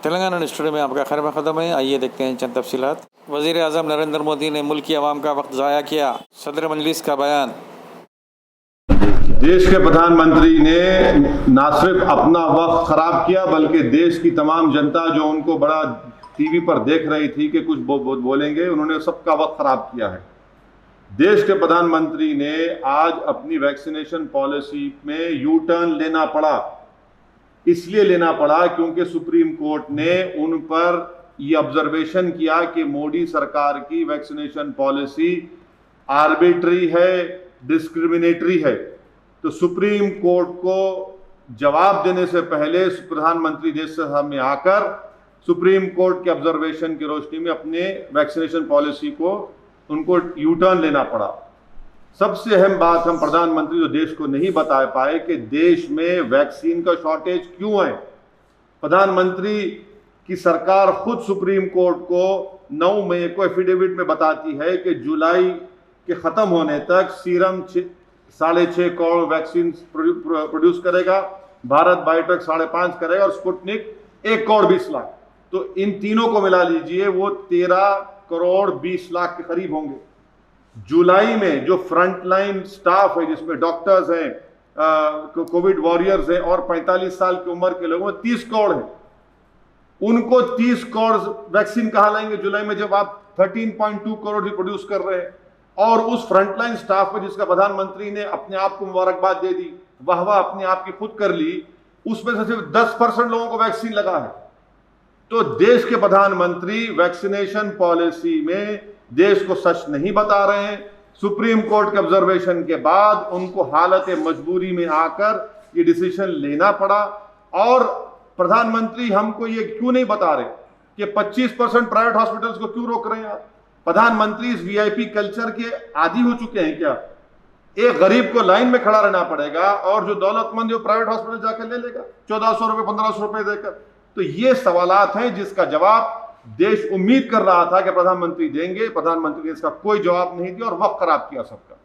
Telangana studio में आपका खैर मकदम है। आइए देखते हैं चंद तफसीलात। वज़ीर आज़म नरेंद्र मोदी ने मुल्क की आवाम का वक्त ज़ाया किया, सदर मजलिस का बयान। देश के प्रधानमंत्री ने ना सिर्फ अपना वक्त खराब किया बल्कि देश की तमाम जनता जो उनको बड़ा टीवी पर देख रही थी कि कुछ बोलेंगे, उन्होंने सबका वक्त खराब किया है। देश के प्रधानमंत्री ने आज अपनी वैक्सीनेशन पॉलिसी में यू टर्न लेना पड़ा। इसलिए लेना पड़ा क्योंकि सुप्रीम कोर्ट ने उन पर यह ऑब्जर्वेशन किया कि मोदी सरकार की वैक्सीनेशन पॉलिसी आर्बिट्री है, डिस्क्रिमिनेटरी है। तो सुप्रीम कोर्ट को जवाब देने से पहले प्रधानमंत्री देश से सामने आकर सुप्रीम कोर्ट के ऑब्जर्वेशन की रोशनी में अपने वैक्सीनेशन पॉलिसी को उनको यू टर्न लेना पड़ा। सबसे अहम बात हम प्रधानमंत्री जो देश को नहीं बता पाए कि देश में वैक्सीन का शॉर्टेज क्यों है। प्रधानमंत्री की सरकार खुद सुप्रीम कोर्ट को 9 मई को एफिडेविट में बताती है कि जुलाई के खत्म होने तक सीरम 6.5 करोड़ वैक्सीन प्रोड्यूस करेगा, भारत बायोटेक 5.5 करेगा और स्पुतनिक 1 करोड़ 20 लाख। तो इन तीनों को मिला लीजिए वो 13 करोड़ 20 लाख के करीब होंगे। जुलाई में जो फ्रंटलाइन स्टाफ है जिसमें डॉक्टर्स हैं, कोविड वॉरियर्स हैं और 45 साल की उम्र के लोगों में 30 करोड़ हैं, उनको 30 करोड़ वैक्सीन कहां लाएंगे जुलाई में जब आप 13.2 करोड़ ही प्रोड्यूस कर रहे हैं। और उस फ्रंटलाइन स्टाफ में जिसका प्रधानमंत्री ने अपने आप को मुबारकबाद दे दी, वाह वाह अपने आप की खुद कर ली, उसमें से सिर्फ 10% लोगों को वैक्सीन लगा है। तो देश के प्रधानमंत्री वैक्सीनेशन पॉलिसी में देश को सच नहीं बता रहे हैं। सुप्रीम कोर्ट के ऑब्जर्वेशन के बाद उनको हालत मजबूरी में आकर ये डिसीजन लेना पड़ा। और प्रधानमंत्री हमको ये क्यों नहीं बता रहे कि 25% प्राइवेट हॉस्पिटल्स को क्यों रोक रहे हैं आप? प्रधानमंत्री इस वीआईपी कल्चर के आदी हो चुके हैं क्या? एक गरीब को लाइन में खड़ा रहना पड़ेगा और जो दौलतमंद जो प्राइवेट हॉस्पिटल जाकर ले लेगा 1400 रुपए 1500 रुपए देकर। तो ये सवालात हैं जिसका जवाब देश उम्मीद कर रहा था कि प्रधानमंत्री देंगे। प्रधानमंत्री ने इसका कोई जवाब नहीं दिया और वक्त खराब किया सबका।